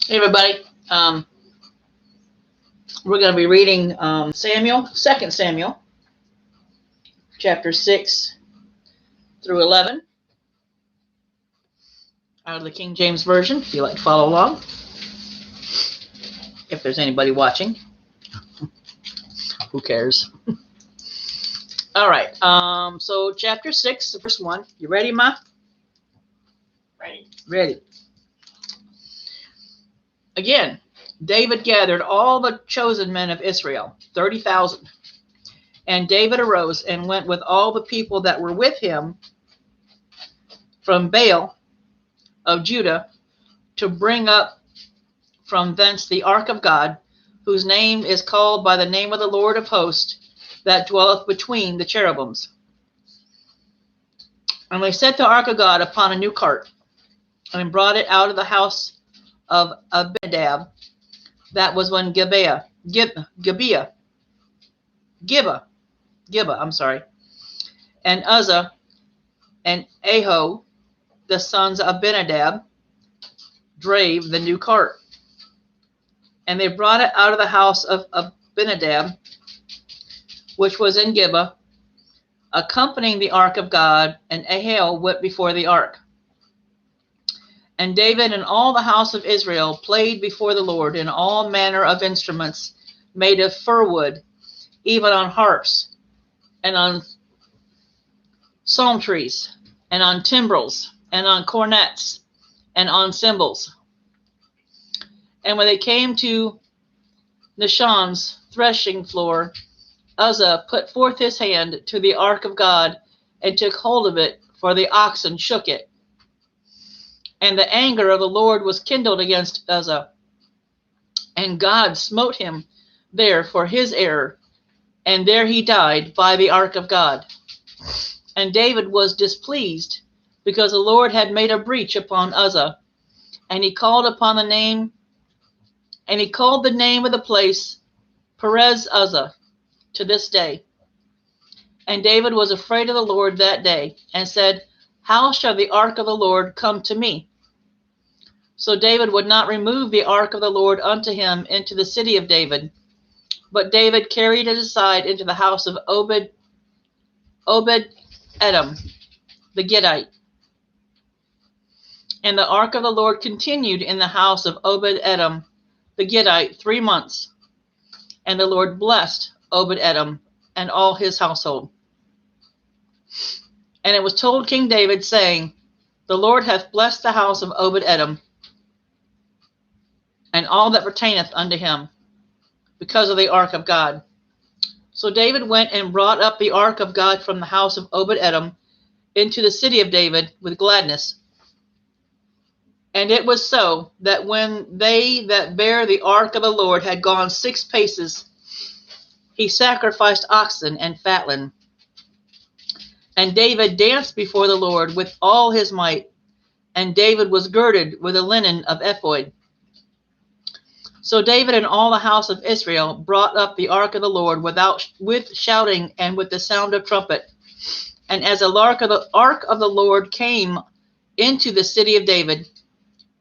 Hey everybody, we're going to be reading Second Samuel, chapter 6 through 11, out of the King James Version, if you like to follow along, if there's anybody watching. Who cares? All right, so chapter 6, the first one. You ready, Ma? Ready. Ready. Again, David gathered all the chosen men of Israel, 30,000. And David arose and went with all the people that were with him from Baal of Judah to bring up from thence the ark of God, whose name is called by the name of the Lord of hosts, that dwelleth between the cherubims. And they set the ark of God upon a new cart, and brought it out of the house of Abinadab, that was when Gibeah, and Uzzah and Ahio, the sons of Abinadab, drave the new cart. And they brought it out of the house of Abinadab, which was in Gibeah, accompanying the ark of God, and Ahio went before the ark. And David and all the house of Israel played before the Lord in all manner of instruments made of fir wood, even on harps, and on psalteries, and on timbrels, and on cornets, and on cymbals. And when they came to Nishon's threshing floor, Uzzah put forth his hand to the ark of God, and took hold of it, for the oxen shook it. And the anger of the Lord was kindled against Uzzah, and God smote him there for his error, and there he died by the ark of God. And David was displeased, because the Lord had made a breach upon Uzzah, and he called the name of the place Perez Uzzah to this day. And David was afraid of the Lord that day, and said, How shall the ark of the Lord come to me? So David would not remove the ark of the Lord unto him into the city of David, but David carried it aside into the house of Obed-Edom, the Gittite. And the ark of the Lord continued in the house of Obed-Edom, the Gittite, 3 months. And the Lord blessed Obed-Edom and all his household. And it was told King David, saying, The Lord hath blessed the house of Obed-Edom, and all that pertaineth unto him, because of the ark of God. So David went and brought up the ark of God from the house of Obed-Edom into the city of David with gladness. And it was so, that when they that bare the ark of the Lord had gone 6 paces, he sacrificed oxen and fatling. And David danced before the Lord with all his might, and David was girded with a linen of ephod. So David and all the house of Israel brought up the ark of the Lord with shouting and with the sound of trumpet. And as the ark of the Lord came into the city of David,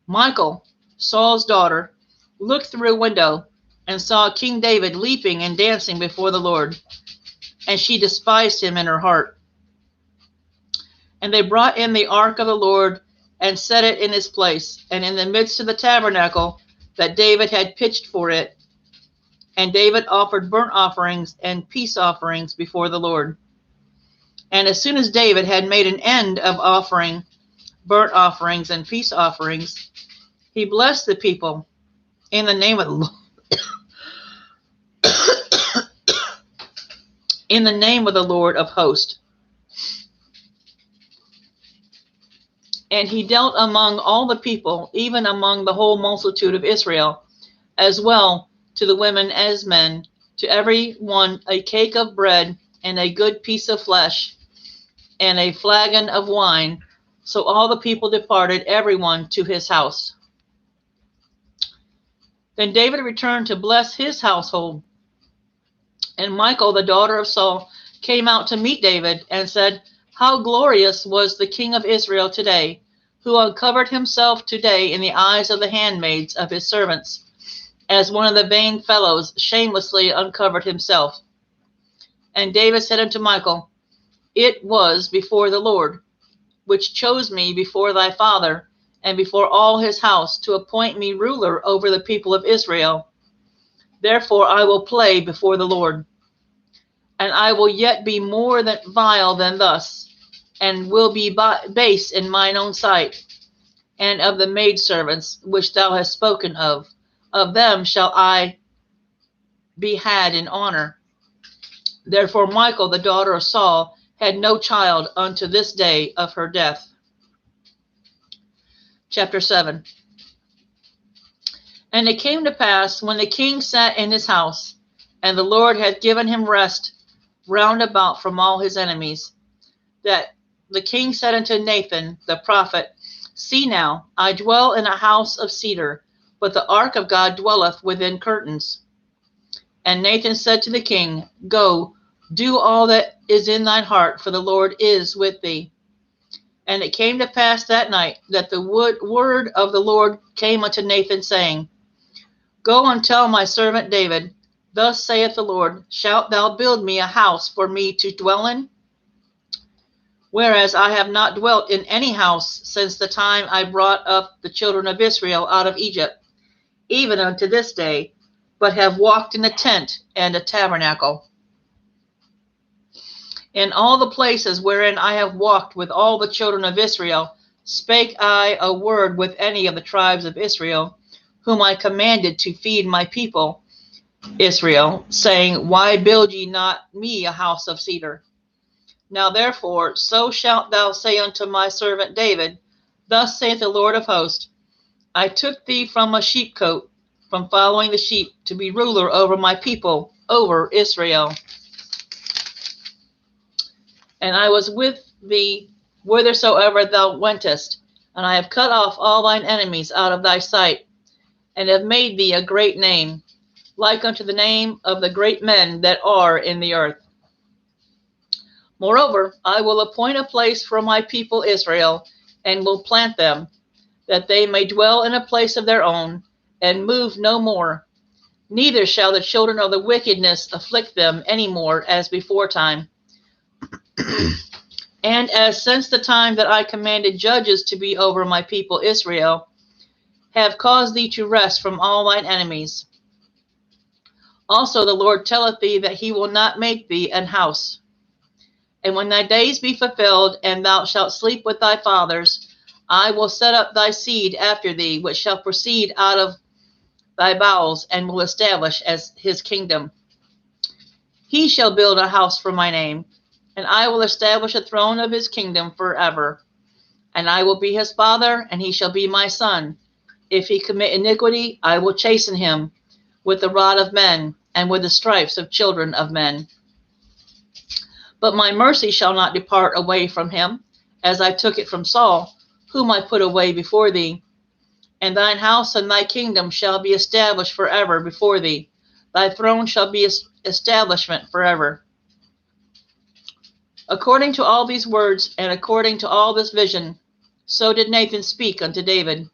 Michal, Saul's daughter, looked through a window and saw King David leaping and dancing before the Lord, and she despised him in her heart. And they brought in the ark of the Lord and set it in its place, and in the midst of the tabernacle that David had pitched for it. And David offered burnt offerings and peace offerings before the Lord. And as soon as David had made an end of offering burnt offerings and peace offerings, he blessed the people in the name of the Lord, in the name of the Lord of hosts. And he dealt among all the people, even among the whole multitude of Israel, as well to the women as men, to every one a cake of bread and a good piece of flesh and a flagon of wine. So all the people departed, every one to his house. Then David returned to bless his household. And Michal, the daughter of Saul, came out to meet David and said, How glorious was the king of Israel today, who uncovered himself today in the eyes of the handmaids of his servants, as one of the vain fellows shamelessly uncovered himself. And David said unto Michal, It was before the Lord, which chose me before thy father, and before all his house, to appoint me ruler over the people of Israel. Therefore I will play before the Lord. And I will yet be more vile than thus, and will be base in mine own sight, and of the maidservants which thou hast spoken of them shall I be had in honor. Therefore Michal, the daughter of Saul, had no child unto this day of her death. Chapter 7. And it came to pass, when the king sat in his house, and the Lord had given him rest round about from all his enemies, that the king said unto Nathan the prophet, See now, I dwell in a house of cedar, but the ark of God dwelleth within curtains. And Nathan said to the king, Go, do all that is in thine heart, for the Lord is with thee. And it came to pass that night that the word of the Lord came unto Nathan, saying, Go and tell my servant David, Thus saith the Lord, Shalt thou build me a house for me to dwell in? Whereas I have not dwelt in any house since the time I brought up the children of Israel out of Egypt, even unto this day, but have walked in a tent and a tabernacle. In all the places wherein I have walked with all the children of Israel, spake I a word with any of the tribes of Israel, whom I commanded to feed my people Israel, saying, Why build ye not me a house of cedar? Now therefore, so shalt thou say unto my servant David, Thus saith the Lord of hosts, I took thee from a sheepcote, from following the sheep, to be ruler over my people, over Israel. And I was with thee whithersoever thou wentest, and I have cut off all thine enemies out of thy sight, and have made thee a great name, like unto the name of the great men that are in the earth. Moreover, I will appoint a place for my people Israel, and will plant them, that they may dwell in a place of their own, and move no more. Neither shall the children of the wickedness afflict them any more as beforetime. And as since the time that I commanded judges to be over my people Israel, have caused thee to rest from all thine enemies. Also the Lord telleth thee that he will not make thee an house. And when thy days be fulfilled, and thou shalt sleep with thy fathers, I will set up thy seed after thee, which shall proceed out of thy bowels, and will establish as his kingdom. He shall build a house for my name, and I will establish a throne of his kingdom forever. And I will be his father, and he shall be my son. If he commit iniquity, I will chasten him with the rod of men, and with the stripes of children of men. But my mercy shall not depart away from him, as I took it from Saul, whom I put away before thee. And thine house and thy kingdom shall be established forever before thee. Thy throne shall be establishment forever. According to all these words, and according to all this vision, so did Nathan speak unto David.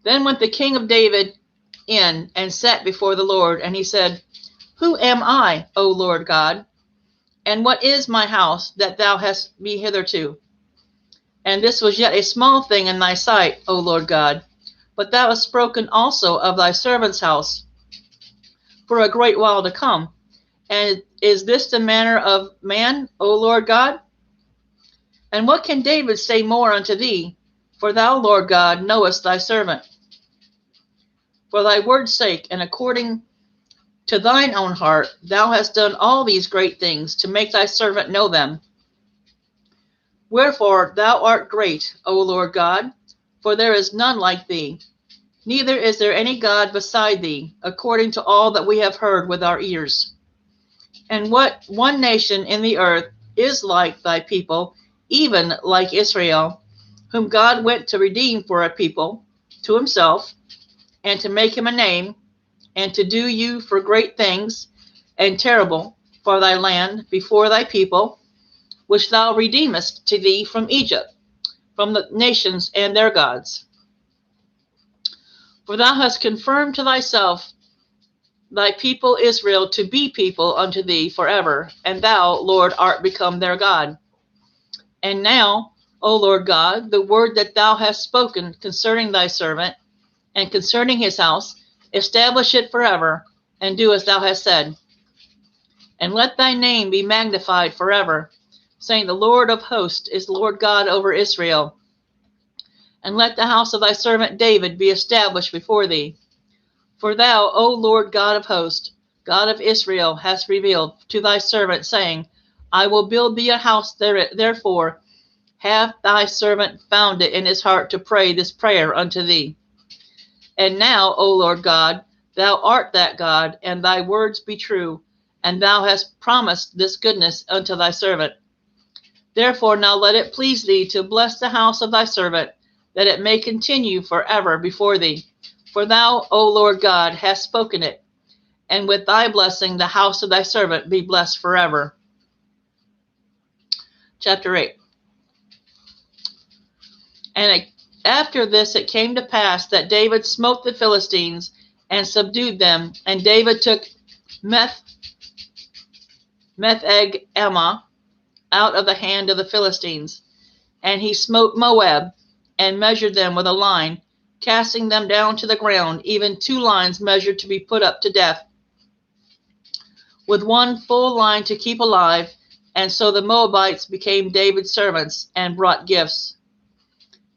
Then went the king of David in, and sat before the Lord, and he said, Who am I, O Lord God? And what is my house that thou hast me hitherto? And this was yet a small thing in thy sight, O Lord God. But thou hast spoken also of thy servant's house for a great while to come. And is this the manner of man, O Lord God? And what can David say more unto thee? For thou, Lord God, knowest thy servant. For thy word's sake, and according to thine own heart, thou hast done all these great things to make thy servant know them. Wherefore thou art great, O Lord God, for there is none like thee, neither is there any God beside thee, according to all that we have heard with our ears. And what one nation in the earth is like thy people, even like Israel, whom God went to redeem for a people to himself, and to make him a name, and to do you for great things and terrible for thy land before thy people, which thou redeemest to thee from Egypt, from the nations and their gods. For thou hast confirmed to thyself thy people Israel to be people unto thee forever, and thou, Lord, art become their God. And now, O Lord God, the word that thou hast spoken concerning thy servant, and concerning his house, establish it forever, and do as thou hast said. And let thy name be magnified forever, saying, the Lord of hosts is Lord God over Israel. And let the house of thy servant David be established before thee. For thou, O Lord God of hosts, God of Israel, hast revealed to thy servant, saying, I will build thee a house therefore hath thy servant found it in his heart to pray this prayer unto thee. And now, O Lord God, thou art that God, and thy words be true, and thou hast promised this goodness unto thy servant. Therefore now let it please thee to bless the house of thy servant, that it may continue forever before thee. For thou, O Lord God, hast spoken it, and with thy blessing the house of thy servant be blessed forever. Chapter 8. And after this it came to pass that David smote the Philistines and subdued them, and David took Metheg-ammah out of the hand of the Philistines. And he smote Moab, and measured them with a line, casting them down to the ground, even 2 lines measured to be put up to death, with 1 full line to keep alive. And so the Moabites became David's servants, and brought gifts.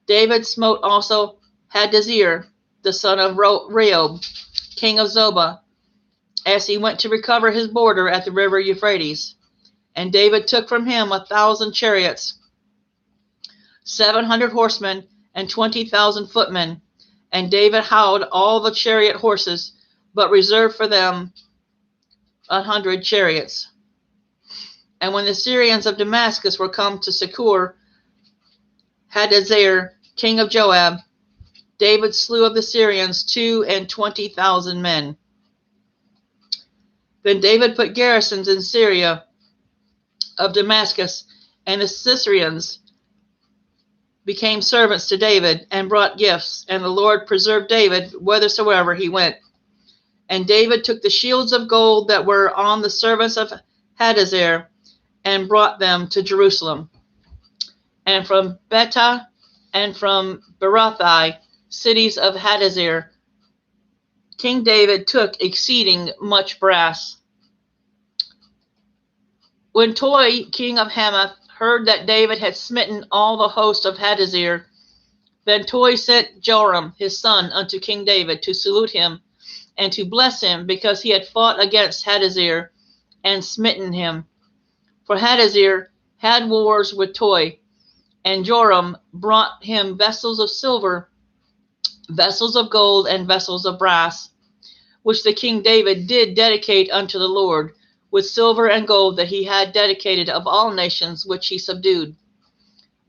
David smote also Hadazer, the son of Rehob, king of Zobah, as he went to recover his border at the river Euphrates. And David took from him 1,000 chariots, 700 horsemen, and 20,000 footmen. And David howled all the chariot horses, but reserved for them 100 chariots. And when the Syrians of Damascus were come to succor Hadazer, king of Joab, David slew of the Syrians 22,000 men. Then David put garrisons in Syria of Damascus, and the Syrians became servants to David, and brought gifts, and the Lord preserved David whithersoever he went. And David took the shields of gold that were on the servants of Hadazer, and brought them to Jerusalem. And from Betah and from Berothai, cities of Hadazer, King David took exceeding much brass. When Toi, king of Hamath, heard that David had smitten all the host of Hadazer, then Toi sent Joram his son unto King David to salute him and to bless him, because he had fought against Hadazer and smitten him. For Hadazer had wars with Toi, and Joram brought him vessels of silver, vessels of gold, and vessels of brass, which the King David did dedicate unto the Lord, with silver and gold that he had dedicated of all nations which he subdued,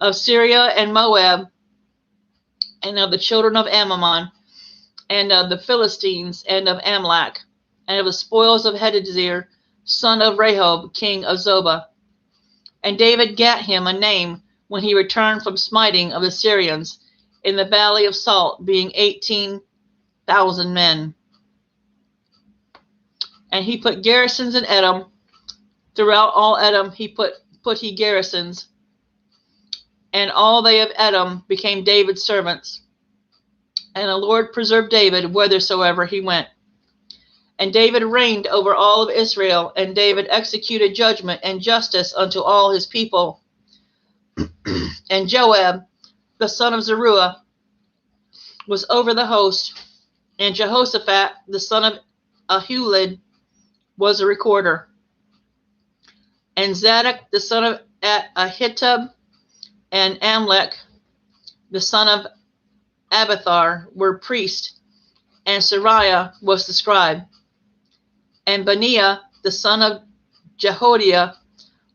of Syria and Moab, and of the children of Ammon, and of the Philistines, and of Amalek, and of the spoils of Hadazer, son of Rehob, king of Zobah. And David gat him a name when he returned from smiting of the Syrians in the valley of Salt, being 18,000 men. And he put garrisons in Edom. Throughout all Edom he put he garrisons, and all they of Edom became David's servants. And the Lord preserved David whithersoever he went. And David reigned over all of Israel, and David executed judgment and justice unto all his people. And Joab, the son of Zeruiah, was over the host, and Jehoshaphat, the son of Ahilud, was a recorder. And Zadok, the son of Ahitub, and Amalek, the son of Abiathar, were priests, and Sariah was the scribe. And Benaiah, the son of Jehoiada,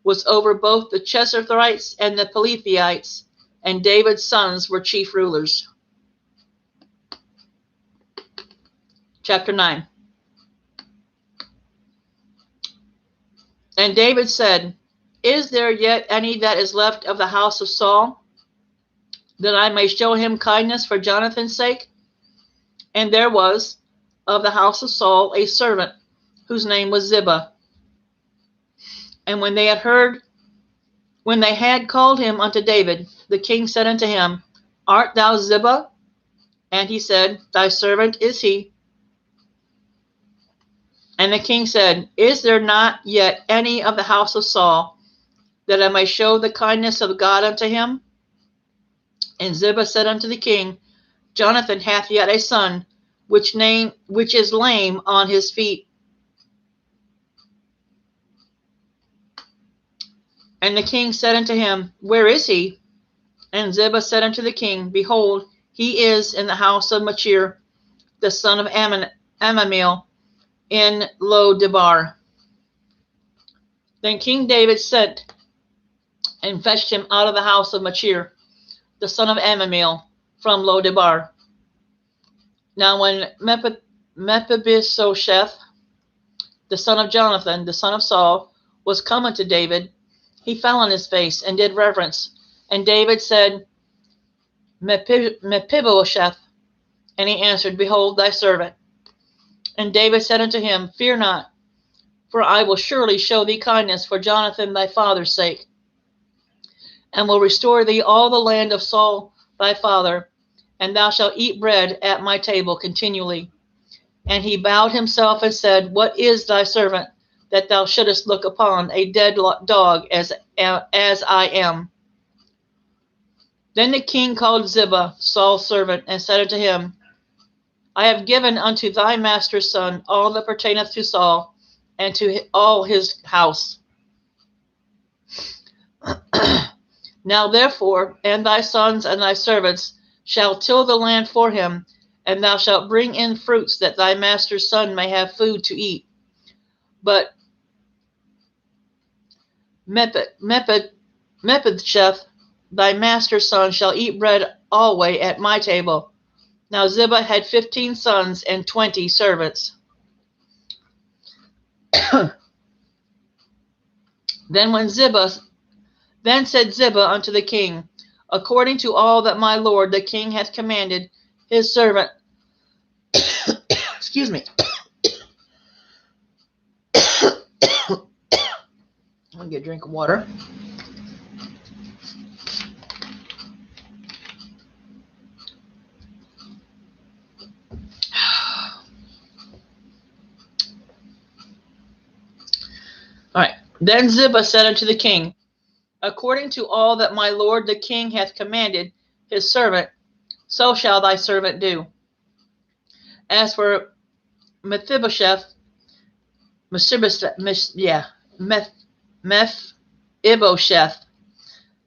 was over both the Cherethites and the Pelethites, and David's sons were chief rulers. Chapter 9. And David said, Is there yet any that is left of the house of Saul, that I may show him kindness for Jonathan's sake? And there was of the house of Saul a servant, whose name was Ziba. And when they had called him unto David, the king said unto him, Art thou Ziba? And he said, Thy servant is he. And the king said, Is there not yet any of the house of Saul, that I may show the kindness of God unto him? And Ziba said unto the king, Jonathan hath yet a son, which is lame on his feet. And the king said unto him, Where is he? And Ziba said unto the king, Behold, he is in the house of Machir, the son of Amamiel, in Lo-debar. Then King David sent and fetched him out of the house of Machir, the son of Amamiel, from Lo-debar. Now when Mephibosheth, the son of Jonathan, the son of Saul, was come unto David, he fell on his face and did reverence. And David said, Mephibosheth. And he answered, Behold, thy servant. And David said unto him, Fear not, for I will surely show thee kindness for Jonathan thy father's sake, and will restore thee all the land of Saul thy father, and thou shalt eat bread at my table continually. And he bowed himself and said, What is thy servant, that thou shouldest look upon a dead dog as I am? Then the king called Ziba, Saul's servant, and said unto him, I have given unto thy master's son all that pertaineth to Saul, and to all his house. Now therefore, and thy sons and thy servants shall till the land for him, and thou shalt bring in fruits, that thy master's son may have food to eat. But Mephibosheth, thy master's son, shall eat bread alway at my table. Now Ziba had 15 sons and 20 servants. Then said Ziba unto the king, According to all that my lord the king hath commanded his servant, excuse me. I'm gonna get a drink of water. All right. Then Ziba said unto the king, According to all that my lord the king hath commanded his servant, so shall thy servant do. As for Mephibosheth,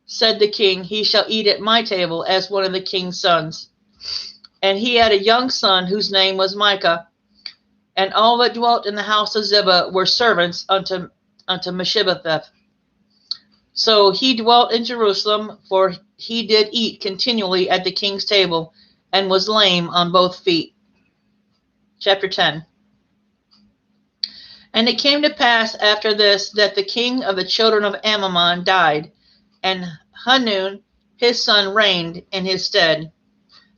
said the king, he shall eat at my table as one of the king's sons. And he had a young son whose name was Micah, and all that dwelt in the house of Ziba were servants unto Mephibosheth. So he dwelt in Jerusalem, for he did eat continually at the king's table, and was lame on both feet. Chapter 10. And it came to pass after this, that the king of the children of Ammon died, and Hanun his son reigned in his stead.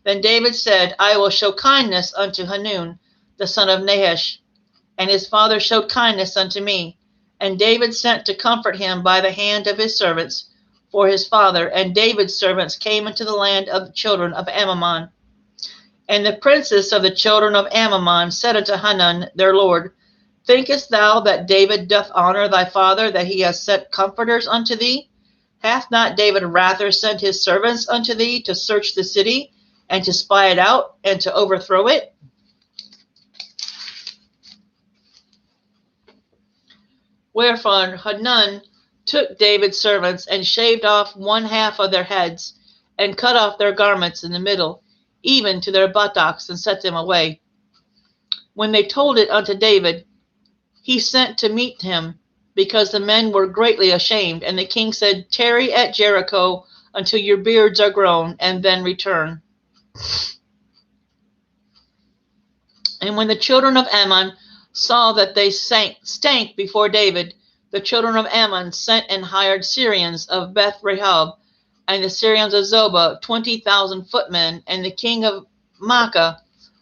Then David said, I will show kindness unto Hanun, the son of Nahash, and his father showed kindness unto me. And David sent to comfort him by the hand of his servants for his father. And David's servants came into the land of the children of Ammon. And the princes of the children of Ammon said unto Hanun their lord, Thinkest thou that David doth honor thy father, that he has sent comforters unto thee? Hath not David rather sent his servants unto thee to search the city, and to spy it out, and to overthrow it? Wherefore Hanun took David's servants, and shaved off 1/2 of their heads, and cut off their garments in the middle, even to their buttocks, and set them away. When they told it unto David, he sent to meet him, because the men were greatly ashamed. And the king said, Tarry at Jericho until your beards are grown, and then return. And when the children of Ammon saw that they stank before David, the children of Ammon sent and hired Syrians of Beth Rehob, and the Syrians of Zobah 20,000 footmen, and the king of Maacah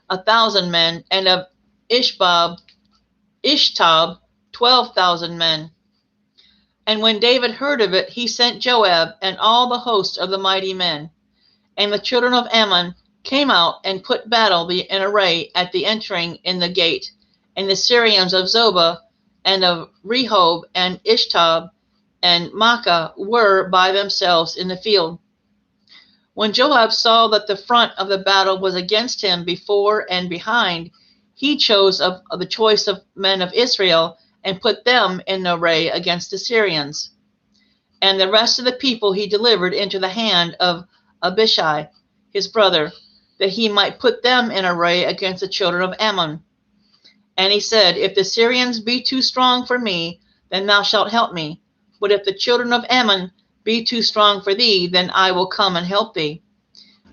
1,000 men, and of Ishtab 12,000 men. And when David heard of it, he sent Joab and all the host of the mighty men. And the children of Ammon came out and put battle in array at the entering in the gate. And the Syrians of Zobah and of Rehob and Ishtab and Maacah were by themselves in the field. When Joab saw that the front of the battle was against him before and behind, he chose of the choice of men of Israel and put them in array against the Syrians. And the rest of the people he delivered into the hand of Abishai, his brother, that he might put them in array against the children of Ammon. And he said, If the Syrians be too strong for me, then thou shalt help me. But if the children of Ammon be too strong for thee, then I will come and help thee.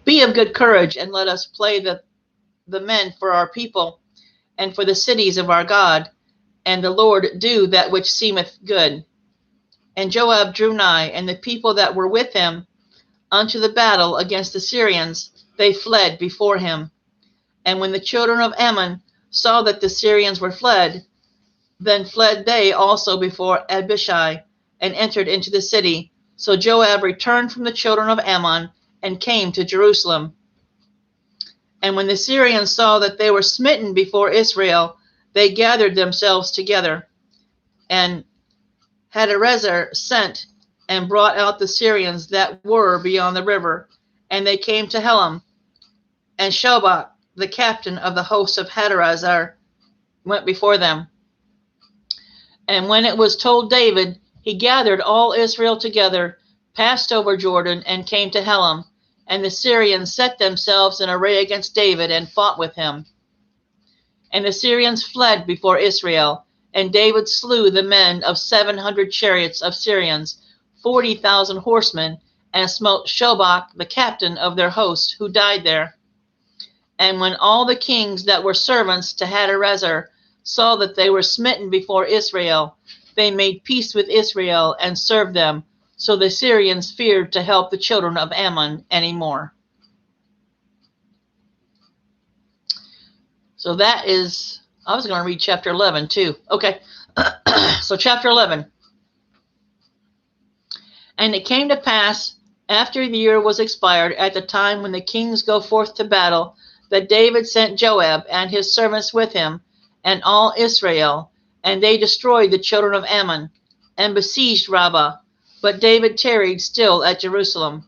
Be of good courage, and let us play the men for our people, and for the cities of our God, and the Lord do that which seemeth good. And Joab drew nigh, and the people that were with him, unto the battle against the Syrians, they fled before him. And when the children of Ammon saw that the Syrians were fled, then fled they also before Abishai, and entered into the city. So Joab returned from the children of Ammon, and came to Jerusalem. And when the Syrians saw that they were smitten before Israel, they gathered themselves together. And Hadarezer sent and brought out the Syrians that were beyond the river, and they came to Helam. And Shobach, the captain of the host of Hadarezer, went before them. And when it was told David, he gathered all Israel together, passed over Jordan, and came to Helam. And the Syrians set themselves in array against David and fought with him. And the Syrians fled before Israel, and David slew the men of 700 chariots of Syrians, 40,000 horsemen, and smote Shobach, the captain of their host, who died there. And when all the kings that were servants to Hadarezer saw that they were smitten before Israel, they made peace with Israel and served them. So the Syrians feared to help the children of Ammon anymore. So that is, I was going to read chapter 11 too. Okay, so chapter 11. And it came to pass, after the year was expired, at the time when the kings go forth to battle, that David sent Joab and his servants with him, and all Israel, and they destroyed the children of Ammon, and besieged Rabbah. But David tarried still at Jerusalem.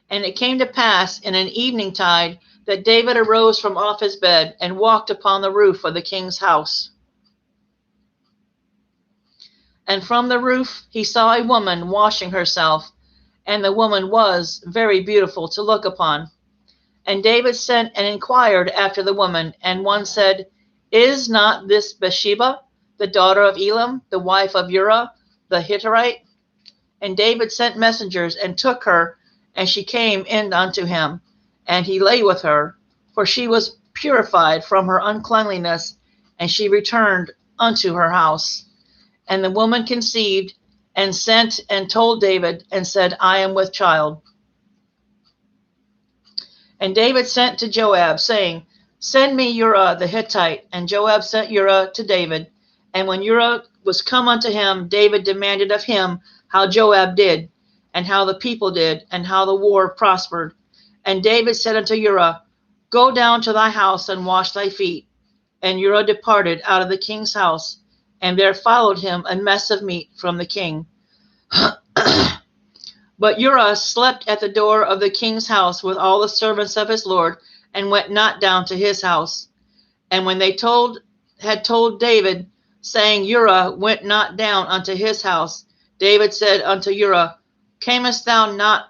And it came to pass in an evening tide that David arose from off his bed and walked upon the roof of the king's house. And from the roof he saw a woman washing herself, and the woman was very beautiful to look upon. And David sent and inquired after the woman, and one said, Is not this Bathsheba, the daughter of Elam, the wife of Uriah the Hittite? And David sent messengers and took her, and she came in unto him, and he lay with her, for she was purified from her uncleanliness, and she returned unto her house. And the woman conceived, and sent and told David, and said, I am with child. And David sent to Joab, saying, Send me Uriah the Hittite. And Joab sent Uriah to David. And when Uriah was come unto him, David demanded of him how Joab did, and how the people did, and how the war prospered. And David said unto Uriah, Go down to thy house and wash thy feet. And Uriah departed out of the king's house, and there followed him a mess of meat from the king. But Uriah slept at the door of the king's house with all the servants of his lord, and went not down to his house. And when they had told David, saying, Uriah went not down unto his house, David said unto Uriah, Camest thou not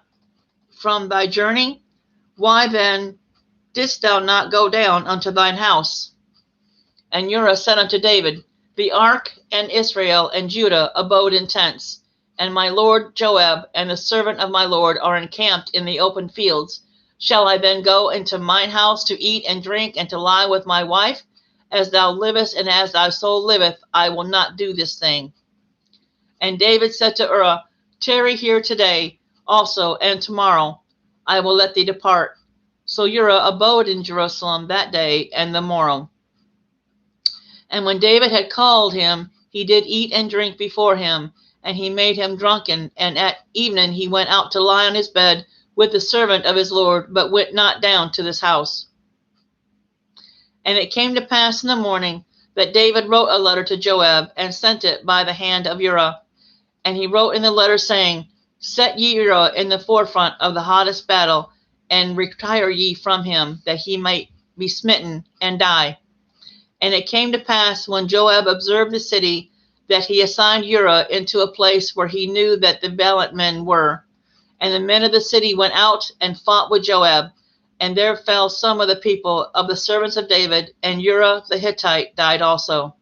from thy journey? Why then didst thou not go down unto thine house? And Uriah said unto David, The ark and Israel and Judah abode in tents, and my lord Joab and the servant of my lord are encamped in the open fields. Shall I then go into mine house to eat and drink, and to lie with my wife? as thou livest and as thy soul liveth, I will not do this thing. And David said to Uriah, Tarry here today also, and tomorrow I will let thee depart. So Uriah abode in Jerusalem that day and the morrow. And when David had called him, he did eat and drink before him, and he made him drunken. And at evening he went out to lie on his bed with the servant of his Lord, but went not down to this house. And it came to pass in the morning that David wrote a letter to Joab, and sent it by the hand of Uriah. And he wrote in the letter, saying, Set ye Uriah in the forefront of the hottest battle, and retire ye from him, that he might be smitten and die. And it came to pass, when Joab observed the city, that he assigned Uriah into a place where he knew that the valiant men were. And the men of the city went out and fought with Joab. And there fell some of the people of the servants of David, and Uriah the Hittite died also.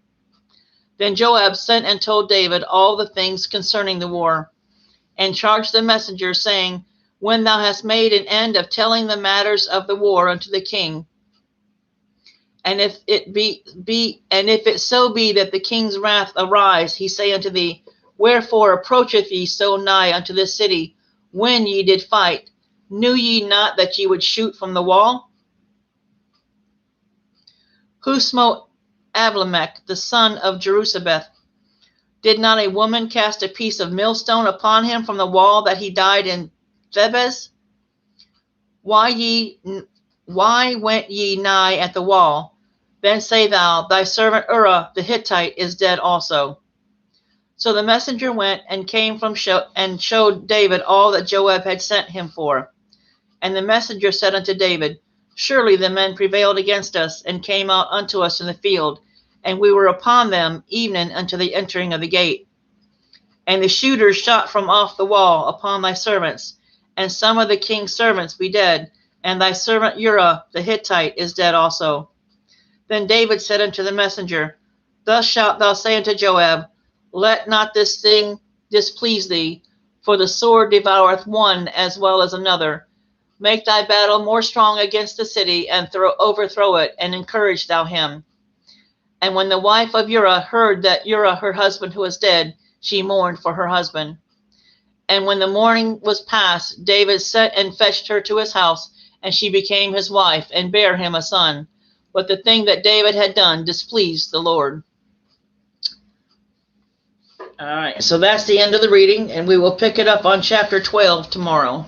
Then Joab sent and told David all the things concerning the war, and charged the messenger, saying, When thou hast made an end of telling the matters of the war unto the king, and if it so be that the king's wrath arise, he say unto thee, Wherefore approacheth ye so nigh unto this city, when ye did fight? Knew ye not that ye would shoot from the wall? Who smote Avlamelech, the son of Jerusabeth? Did not a woman cast a piece of millstone upon him from the wall, that he died in Thebez? Why went ye nigh at the wall? Then say thou, Thy servant Uriah the Hittite is dead also. So the messenger went and came and showed David all that Joab had sent him for. And the messenger said unto David, Surely the men prevailed against us, and came out unto us in the field, and we were upon them even unto the entering of the gate. And the shooters shot from off the wall upon thy servants, and some of the king's servants be dead, and thy servant Uriah the Hittite is dead also. Then David said unto the messenger, Thus shalt thou say unto Joab, Let not this thing displease thee, for the sword devoureth one as well as another. Make thy battle more strong against the city, and overthrow it, and encourage thou him. And when the wife of Uriah heard that Uriah her husband was dead, she mourned for her husband. And when the mourning was past, David sent and fetched her to his house, and she became his wife, and bare him a son. But the thing that David had done displeased the Lord. All right, so that's the end of the reading, and we will pick it up on chapter 12 tomorrow.